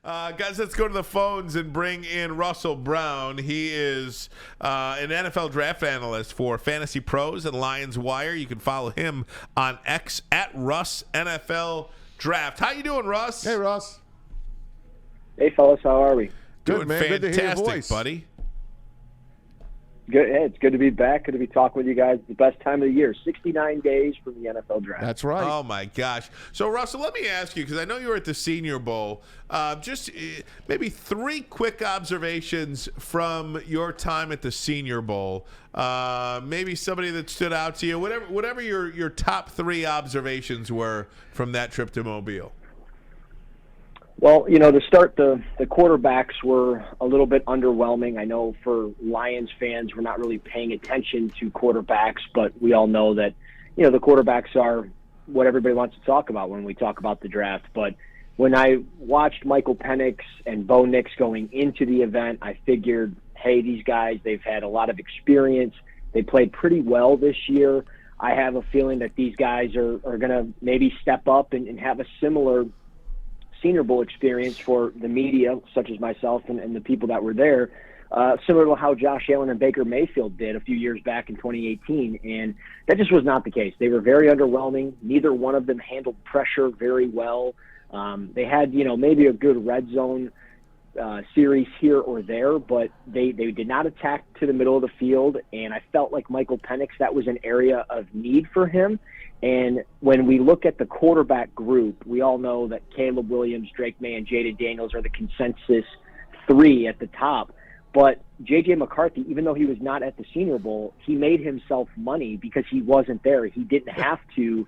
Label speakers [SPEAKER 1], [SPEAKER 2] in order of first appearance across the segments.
[SPEAKER 1] Guys, let's go to the phones and bring in Russell Brown. He is an NFL draft analyst for Fantasy Pros and Lions Wire. You can follow him on X at Russ NFL Draft. How you doing, Russ?
[SPEAKER 2] Hey, Russ.
[SPEAKER 3] Hey, fellas, how are we?
[SPEAKER 1] Doing
[SPEAKER 2] man. Good to hear your
[SPEAKER 1] fantastic,
[SPEAKER 2] voice.
[SPEAKER 1] buddy.
[SPEAKER 3] Good. Hey, it's good to be back. Good to be talking with you guys. The best time of the year, 69 days from the NFL draft.
[SPEAKER 2] That's right.
[SPEAKER 1] Oh, my gosh. So, Russell, let me ask you, because I know you were at the Senior Bowl, just maybe 3 quick observations from your time at the Senior Bowl. Maybe somebody that stood out to you, whatever your top 3 observations were from that trip to Mobile.
[SPEAKER 3] Well, to start, the quarterbacks were a little bit underwhelming. I know for Lions fans, we're not really paying attention to quarterbacks, but we all know that, the quarterbacks are what everybody wants to talk about when we talk about the draft. But when I watched Michael Penix and Bo Nix going into the event, I figured, hey, these guys, they've had a lot of experience. They played pretty well this year. I have a feeling that these guys are going to maybe step up and have a similar Senior Bowl experience for the media, such as myself and the people that were there, similar to how Josh Allen and Baker Mayfield did a few years back in 2018. And that just was not the case. They were very underwhelming. Neither one of them handled pressure very well. They had, maybe a good red zone series here or there, but they did not attack to the middle of the field. And I felt like Michael Penix, that was an area of need for him. And when we look at the quarterback group, we all know that Caleb Williams, Drake May, and Jaden Daniels are the consensus 3 at the top. But J.J. McCarthy, even though he was not at the Senior Bowl, he made himself money because he wasn't there. He didn't have to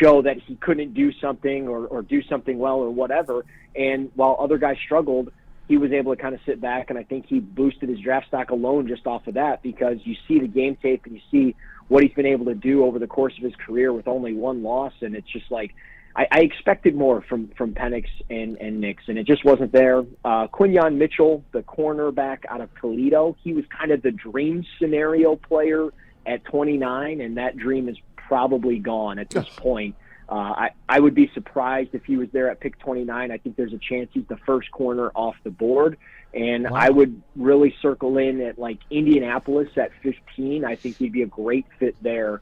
[SPEAKER 3] show that he couldn't do something or do something well or whatever. And while other guys struggled, he was able to kind of sit back, and I think he boosted his draft stock alone just off of that, because you see the game tape and you see what he's been able to do over the course of his career with only 1 loss, and it's just like I expected more from Penix and Nix, and it just wasn't there. Quinyon Mitchell, the cornerback out of Toledo, he was kind of the dream scenario player at 29, and that dream is probably gone at this point. I would be surprised if he was there at pick 29. I think there's a chance he's the first corner off the board. And wow. I would really circle in at like Indianapolis at 15. I think he'd be a great fit there.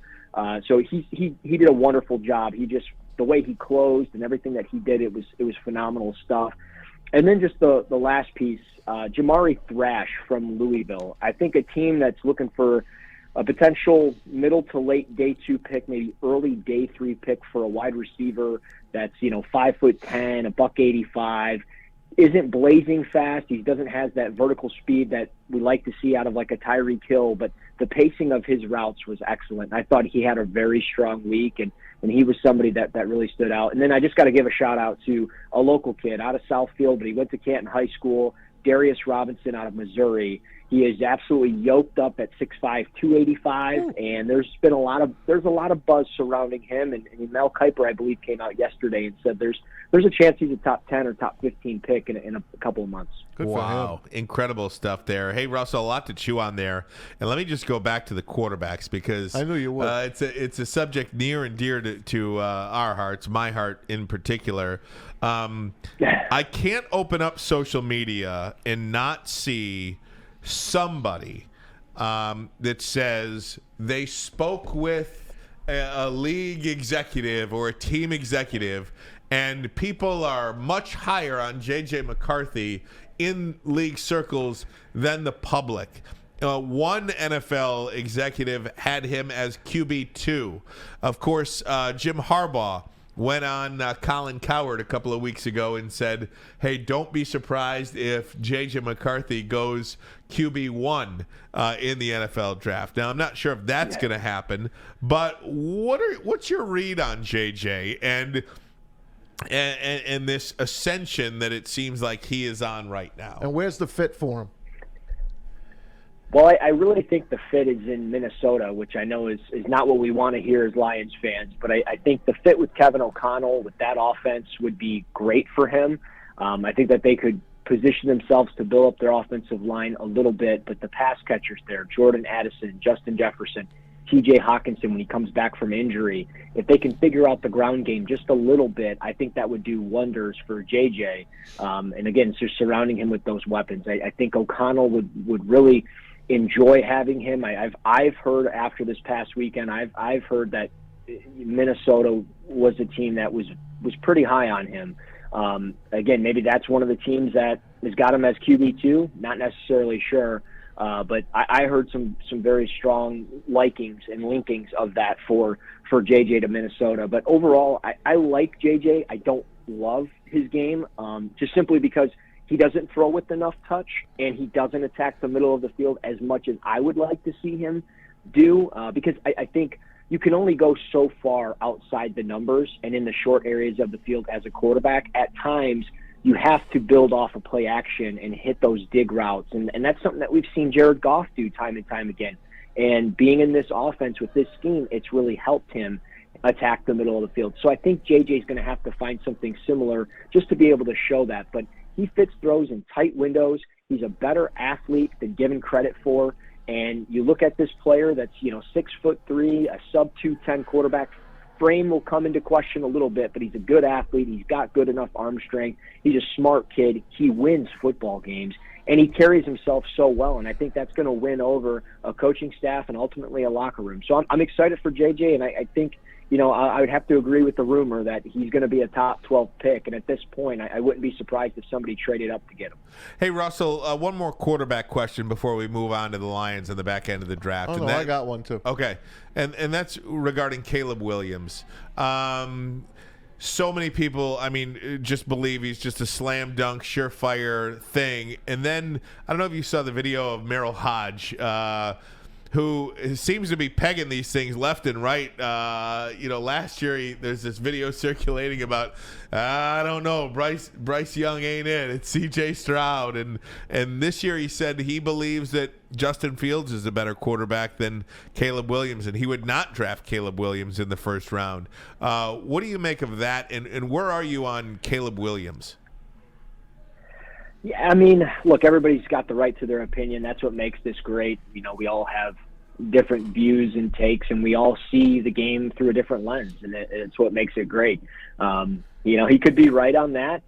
[SPEAKER 3] So he did a wonderful job. The way he closed and everything that he did, it was phenomenal stuff. And then just the last piece, Jamari Thrash from Louisville. I think a team that's looking for a potential middle to late day 2 pick, maybe early day 3 pick for a wide receiver that's 5'10", $185, isn't blazing fast. He doesn't have that vertical speed that we like to see out of like a Tyreek Hill, but the pacing of his routes was excellent. I thought he had a very strong week, and he was somebody that really stood out. And then I just got to give a shout out to a local kid out of Southfield, but he went to Canton High School, Darius Robinson out of Missouri. He is absolutely yoked up at 6'5", 285, and there's a lot of buzz surrounding him. And Mel Kiper, I believe, came out yesterday and said there's a chance he's a top 10 or top 15 pick in a couple of months.
[SPEAKER 1] Good wow, for him. Incredible stuff there. Hey, Russell, a lot to chew on there. And let me just go back to the quarterbacks, because
[SPEAKER 2] I knew you would.
[SPEAKER 1] It's a subject near and dear to our hearts, my heart in particular. I can't open up social media and not see somebody that says they spoke with a league executive or a team executive, and people are much higher on J.J. McCarthy in league circles than the public. One NFL executive had him as QB2. Of course, Jim Harbaugh went on Colin Cowherd a couple of weeks ago and said, hey, don't be surprised if J.J. McCarthy goes QB1 in the NFL draft. Now, I'm not sure if that's going to happen, but what's your read on J.J. and this ascension that it seems like he is on right now?
[SPEAKER 2] And where's the fit for him?
[SPEAKER 3] Well, I really think the fit is in Minnesota, which I know is not what we want to hear as Lions fans. But I think the fit with Kevin O'Connell, with that offense, would be great for him. I think that they could position themselves to build up their offensive line a little bit. But the pass catchers there, Jordan Addison, Justin Jefferson, TJ Hawkinson when he comes back from injury. If they can figure out the ground game just a little bit, I think that would do wonders for JJ. And again, just surrounding him with those weapons. I think O'Connell would really enjoy having him. I've heard after this past weekend, I've heard that Minnesota was a team that was pretty high on him. Again, maybe that's one of the teams that has got him as QB2. Not necessarily sure. But I heard some very strong likings and linkings of that for JJ to Minnesota. But overall, I like JJ. I don't love his game, just simply because he doesn't throw with enough touch and he doesn't attack the middle of the field as much as I would like to see him do, because I think you can only go so far outside the numbers and in the short areas of the field as a quarterback. At times, you have to build off a play action and hit those dig routes. And that's something that we've seen Jared Goff do time and time again. And being in this offense with this scheme, it's really helped him attack the middle of the field. So I think JJ's going to have to find something similar just to be able to show that. But he fits throws in tight windows. He's a better athlete than given credit for. And you look at this player that's, 6'3", a sub 210 quarterback. Frame will come into question a little bit, but he's a good athlete. He's got good enough arm strength. He's a smart kid. He wins football games, and he carries himself so well. And I think that's going to win over a coaching staff and ultimately a locker room. So I'm excited for JJ, and I think, I would have to agree with the rumor that he's going to be a top 12 pick. And at this point, I wouldn't be surprised if somebody traded up to get him.
[SPEAKER 1] Hey, Russell, one more quarterback question before we move on to the Lions and the back end of the draft.
[SPEAKER 2] Oh, no, I got one too.
[SPEAKER 1] Okay, and that's regarding Caleb Williams. So many people, just believe he's just a slam dunk, surefire thing. And then, I don't know if you saw the video of Merrill Hodge, who seems to be pegging these things left and right. Last year there's this video circulating about, I don't know, Bryce Young ain't it. It's C.J. Stroud. And this year he said he believes that Justin Fields is a better quarterback than Caleb Williams, and he would not draft Caleb Williams in the first round. What do you make of that, and where are you on Caleb Williams?
[SPEAKER 3] Yeah, look, everybody's got the right to their opinion. That's what makes this great. We all have different views and takes, and we all see the game through a different lens, and it's what makes it great. He could be right on that.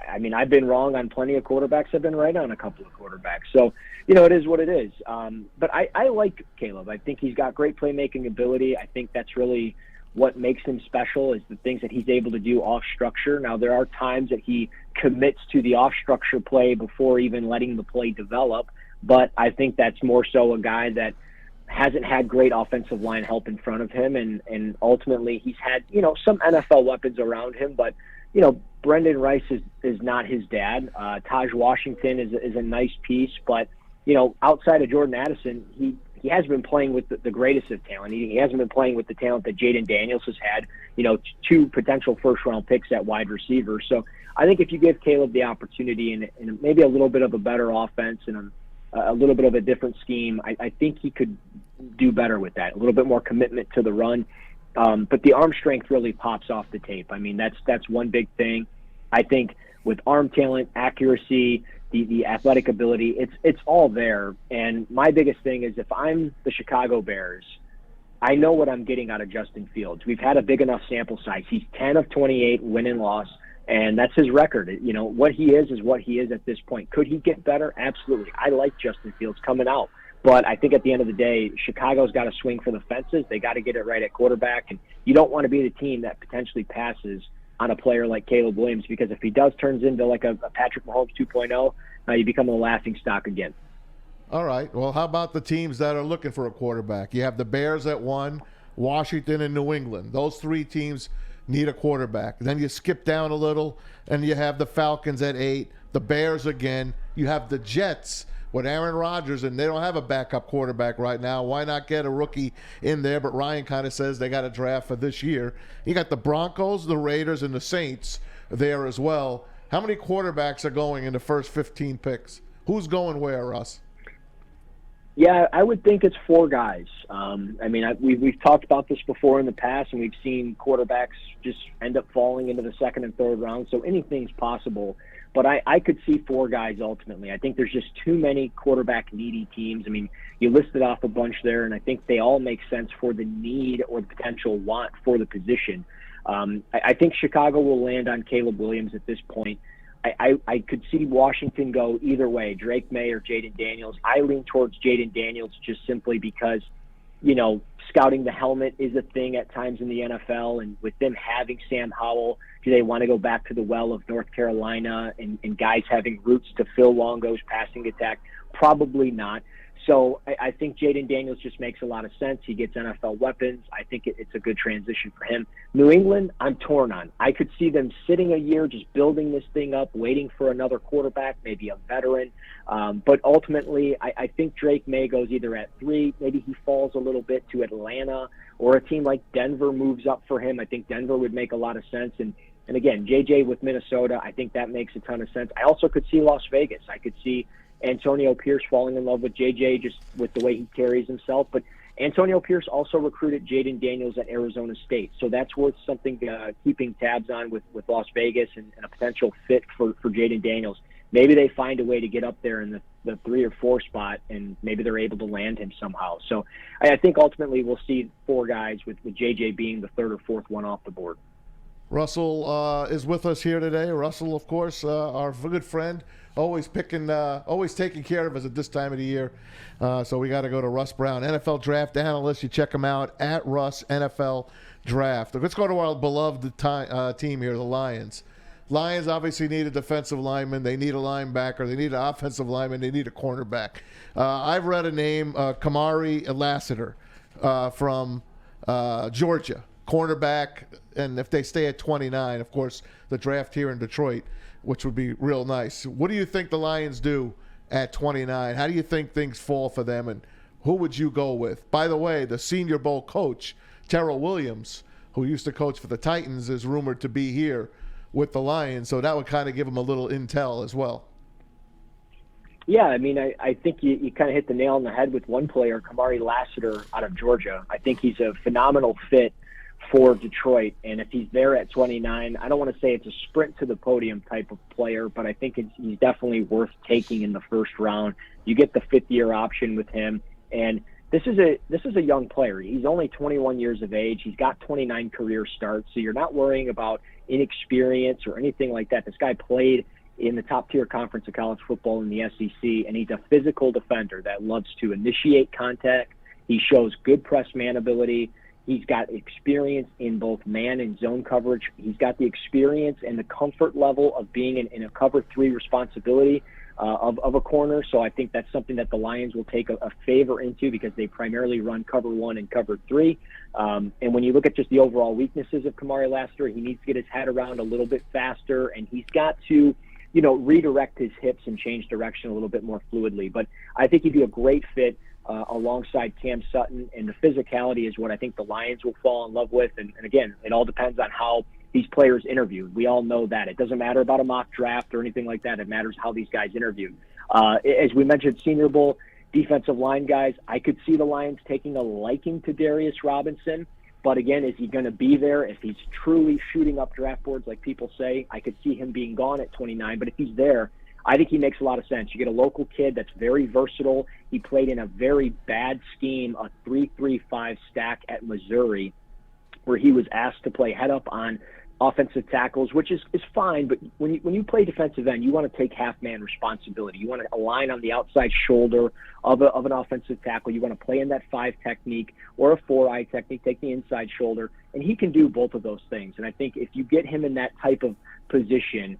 [SPEAKER 3] I've been wrong on plenty of quarterbacks. I've been right on a couple of quarterbacks. So, it is what it is. But I like Caleb. I think he's got great playmaking ability. I think that's really what makes him special is the things that he's able to do off structure. Now, there are times that he commits to the off structure play before even letting the play develop, but I think that's more so a guy that hasn't had great offensive line help in front of him, and ultimately he's had, some NFL weapons around him, but, Brendan Rice is not his dad. Taj Washington is a nice piece, but, outside of Jordan Addison, he hasn't been playing with the greatest of talent. He hasn't been playing with the talent that Jaden Daniels has had, 2 potential first-round picks at wide receiver. So I think if you give Caleb the opportunity and maybe a little bit of a better offense and a little bit of a different scheme, I think he could do better with that, a little bit more commitment to the run. But the arm strength really pops off the tape. That's one big thing. I think with arm talent, accuracy, the athletic ability, it's all there. And my biggest thing is if I'm the Chicago Bears, I know what I'm getting out of Justin Fields. We've had a big enough sample size. He's 10 of 28 win and loss, and that's his record. What he is what he is at this point. Could he get better? Absolutely. I like Justin Fields coming out. But I think at the end of the day, Chicago's got to swing for the fences. They got to get it right at quarterback. And you don't want to be the team that potentially passes on a player like Caleb Williams, because if he turns into like a Patrick Mahomes 2.0, you become a laughing stock again.
[SPEAKER 2] All right. Well, how about the teams that are looking for a quarterback? You have the Bears at 1, Washington and New England. Those 3 teams need a quarterback. Then you skip down a little, and you have the Falcons at 8, the Bears again. You have the Jets with Aaron Rodgers, and they don't have a backup quarterback right now. Why not get a rookie in there? But Ryan kind of says they got a draft for this year. You got the Broncos, the Raiders, and the Saints there as well. How many quarterbacks are going in the first 15 picks? Who's going where, Russ?
[SPEAKER 3] Yeah, I would think it's 4 guys. We've talked about this before in the past, and we've seen quarterbacks just end up falling into the second and third round. So anything's possible. But I could see 4 guys ultimately. I think there's just too many quarterback-needy teams. I mean, you listed off a bunch there, and I think they all make sense for the need or the potential want for the position. I think Chicago will land on Caleb Williams at this point. I could see Washington go either way, Drake May or Jaden Daniels. I lean towards Jaden Daniels just simply because, scouting the helmet is a thing at times in the NFL, and with them having Sam Howell, do they want to go back to the well of North Carolina and guys having roots to Phil Longo's passing attack? Probably not. So I think Jaden Daniels just makes a lot of sense. He gets NFL weapons. I think it's a good transition for him. New England, I'm torn on. I could see them sitting a year just building this thing up, waiting for another quarterback, maybe a veteran. But ultimately, I think Drake May goes either at 3, maybe he falls a little bit to Atlanta, or a team like Denver moves up for him. I think Denver would make a lot of sense. And again, JJ with Minnesota, I think that makes a ton of sense. I also could see Las Vegas. I could see Antonio Pierce falling in love with JJ just with the way he carries himself. But Antonio Pierce also recruited Jaden Daniels at Arizona State. So that's worth something keeping tabs on with Las Vegas and a potential fit for Jaden Daniels. Maybe they find a way to get up there in the 3 or 4 spot, and maybe they're able to land him somehow. So I think ultimately we'll see 4 guys with JJ being the 3rd or 4th one off the board.
[SPEAKER 2] Russell is with us here today. Russell, of course, our good friend, always taking care of us at this time of the year. So we got to go to Russ Brown, NFL Draft Analyst. You check him out at Russ NFL Draft. Let's go to our beloved team here, the Lions. Lions obviously need a defensive lineman. They need a linebacker. They need an offensive lineman. They need a cornerback. I've read a name, Kamari Lassiter from Georgia, cornerback. And if they stay at 29, of course, the draft here in Detroit, which would be real nice. What do you think the Lions do at 29? How do you think things fall for them, and who would you go with? By the way, the Senior Bowl coach, Terrell Williams, who used to coach for the Titans, is rumored to be here with the Lions, so that would kind of give them a little intel as well.
[SPEAKER 3] Yeah, I mean, I think you kind of hit the nail on the head with one player, Kamari Lassiter out of Georgia. I think he's a phenomenal fit for Detroit, and if he's there at 29, I don't want to say it's a sprint to the podium type of player, but I think he's definitely worth taking in the first round. You get the 5th-year option with him, and this is a young player. He's only 21 years of age. He's got 29 career starts, so you're not worrying about inexperience or anything like that. This guy played in the top-tier conference of college football in the SEC, and he's a physical defender that loves to initiate contact. He shows good press man ability. He's got experience in both man and zone coverage. He's got the experience and the comfort level of being in a cover 3 responsibility of a corner. So I think that's something that the Lions will take a favor into because they primarily run cover 1 and cover 3. And when you look at just the overall weaknesses of Kamari Lassiter, he needs to get his head around a little bit faster, and he's got to, redirect his hips and change direction a little bit more fluidly. But I think he'd be a great fit alongside Cam Sutton, and the physicality is what I think the Lions will fall in love with. And again, it all depends on how these players interview. We all know that. It doesn't matter about a mock draft or anything like that. It matters how these guys interview. As we mentioned, Senior Bowl defensive line guys, I could see the Lions taking a liking to Darius Robinson. But again, is he going to be there? If he's truly shooting up draft boards like people say, I could see him being gone at 29. But if he's there, I think he makes a lot of sense. You get a local kid that's very versatile. He played in a very bad scheme, a 3-3-5 stack at Missouri, where he was asked to play head up on offensive tackles, which is fine. But when you play defensive end, you want to take half-man responsibility. You want to align on the outside shoulder of an offensive tackle. You want to play in that 5 technique or a 4-eye technique, take the inside shoulder. And he can do both of those things. And I think if you get him in that type of position,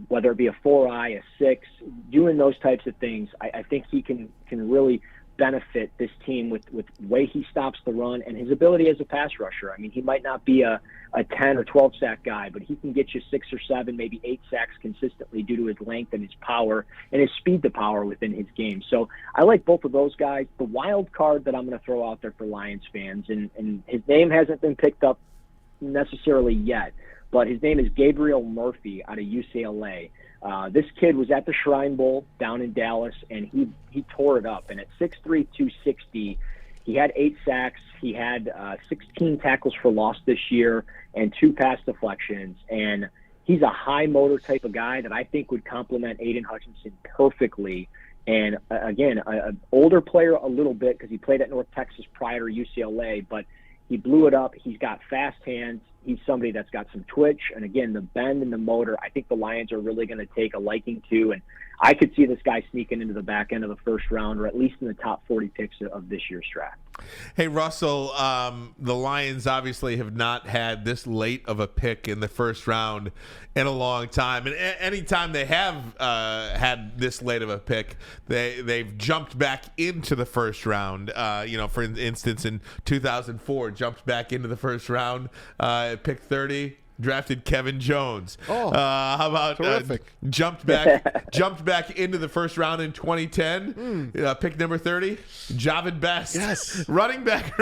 [SPEAKER 3] whether it be a 4-eye, a 6, doing those types of things, I think he can really benefit this team with the way he stops the run and his ability as a pass rusher. I mean, he might not be a 10 or 12 sack guy, but he can get you 6 or 7, maybe 8 sacks consistently due to his length and his power and his speed to power within his game. So I like both of those guys. The wild card that I'm going to throw out there for Lions fans, and his name hasn't been picked up necessarily yet, but his name is Gabriel Murphy out of UCLA. This kid was at the Shrine Bowl down in Dallas, and he tore it up. And at 6'3", 260, he had 8 sacks. He had 16 tackles for loss this year and 2 pass deflections. And he's a high motor type of guy that I think would complement Aiden Hutchinson perfectly. And again, an older player a little bit because he played at North Texas prior to UCLA, but he blew it up. He's got fast hands. He's somebody that's got some twitch. And again, the bend and the motor, I think the Lions are really going to take a liking to. And I could see this guy sneaking into the back end of the first round, or at least in the top 40 picks of this year's draft.
[SPEAKER 1] Hey, Russell, the Lions obviously have not had this late of a pick in the first round in a long time. And anytime they have had this late of a pick, they've jumped back into the first round. For instance, in 2004, jumped back into the first round, pick 30. Drafted Kevin Jones.
[SPEAKER 2] Oh,
[SPEAKER 1] how about jumped back into the first round in 2010? Pick number 30, Javid Best.
[SPEAKER 2] Yes,
[SPEAKER 1] running back.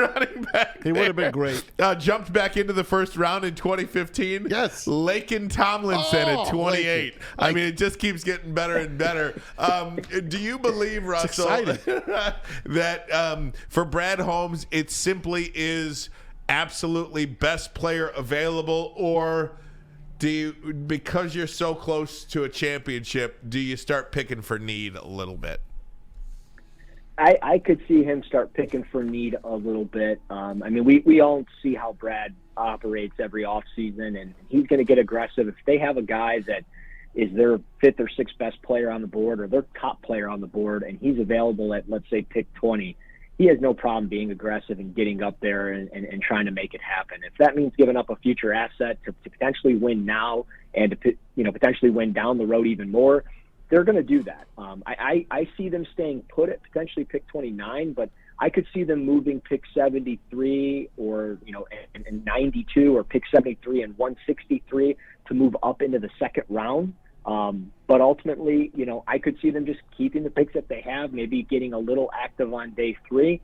[SPEAKER 2] He would have been great.
[SPEAKER 1] Jumped back into the first round in 2015.
[SPEAKER 2] Yes,
[SPEAKER 1] Laken Tomlinson at 28. I mean, it just keeps getting better and better. Do you believe, Russell, that for Brad Holmes, it simply is absolutely best player available, or do you, because you're so close to a championship, do you start picking for need a little bit?
[SPEAKER 3] I could see him start picking for need a little bit. I mean, we all see how Brad operates every offseason, and he's going to get aggressive. If they have a guy that is their fifth or sixth best player on the board, or their top player on the board, and he's available at, let's say, pick 20, he has no problem being aggressive and getting up there and trying to make it happen. If that means giving up a future asset to potentially win now and to potentially win down the road even more, they're going to do that. I see them staying put at potentially pick 29, but I could see them moving pick 73 or and 92 or pick 73 and 163 to move up into the second round. But ultimately, I could see them just keeping the picks that they have, maybe getting a little active on day 3.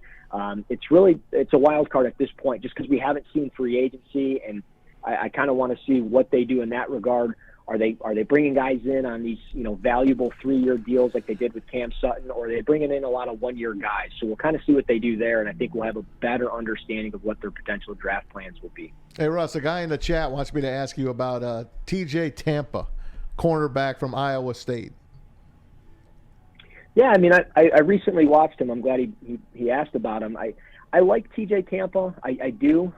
[SPEAKER 3] It's a wild card at this point, just because we haven't seen free agency, and I kind of want to see what they do in that regard. Are they bringing guys in on these valuable 3-year deals like they did with Cam Sutton, or are they bringing in a lot of 1-year guys? So we'll kind of see what they do there, and I think we'll have a better understanding of what their potential draft plans will be.
[SPEAKER 2] Hey, Russ, a guy in the chat wants me to ask you about T.J. Tampa, cornerback from Iowa State.
[SPEAKER 3] Yeah, I mean, I recently watched him. I'm glad he asked about him. I like T.J. Tampa. I do.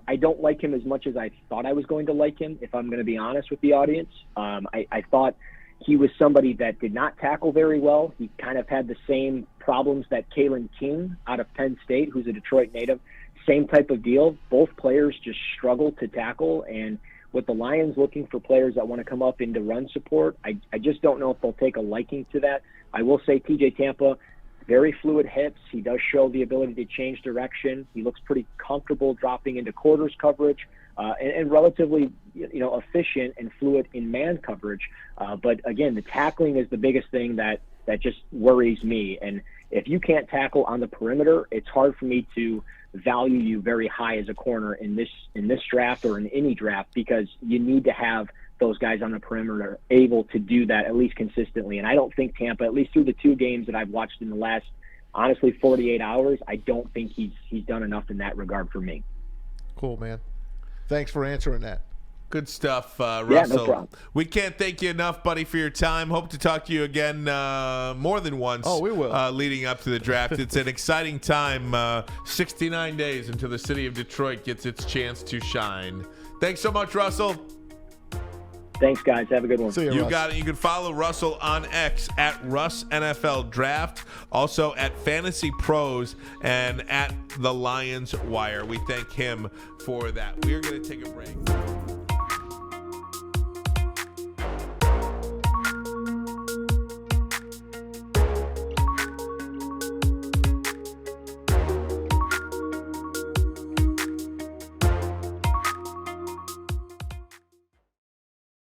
[SPEAKER 3] I don't like him as much as I thought I was going to like him, if I'm going to be honest with the audience. I thought he was somebody that did not tackle very well. He kind of had the same problems that Kalen King out of Penn State, who's a Detroit native. Same type of deal. Both players just struggled to tackle, and with the Lions looking for players that want to come up into run support, I just don't know if they'll take a liking to that. I will say T.J. Tampa, very fluid hips. He does show the ability to change direction. He looks pretty comfortable dropping into quarters coverage and relatively efficient and fluid in man coverage. But again, the tackling is the biggest thing that just worries me. And if you can't tackle on the perimeter, it's hard for me to value you very high as a corner in this draft or in any draft, because you need to have those guys on the perimeter able to do that at least consistently. And I don't think Tampa, at least through the 2 games that I've watched in the last, honestly, 48 hours, I don't think he's done enough in that regard for me.
[SPEAKER 2] Cool, man. Thanks for answering that.
[SPEAKER 1] Good stuff, Russell.
[SPEAKER 3] Yeah, no problem.
[SPEAKER 1] We can't thank you enough, buddy, for your time. Hope to talk to you again more than once.
[SPEAKER 2] Oh, we will.
[SPEAKER 1] Leading up to the draft. It's an exciting time. 69 days until the city of Detroit gets its chance to shine. Thanks so much, Russell.
[SPEAKER 3] Thanks, guys. Have a good one.
[SPEAKER 2] See you,
[SPEAKER 1] You
[SPEAKER 2] Russ.
[SPEAKER 1] got it. You can follow Russell on X at Russ NFL Draft, also at Fantasy Pros and at The Lions Wire. We thank him for that. We're going to take a break.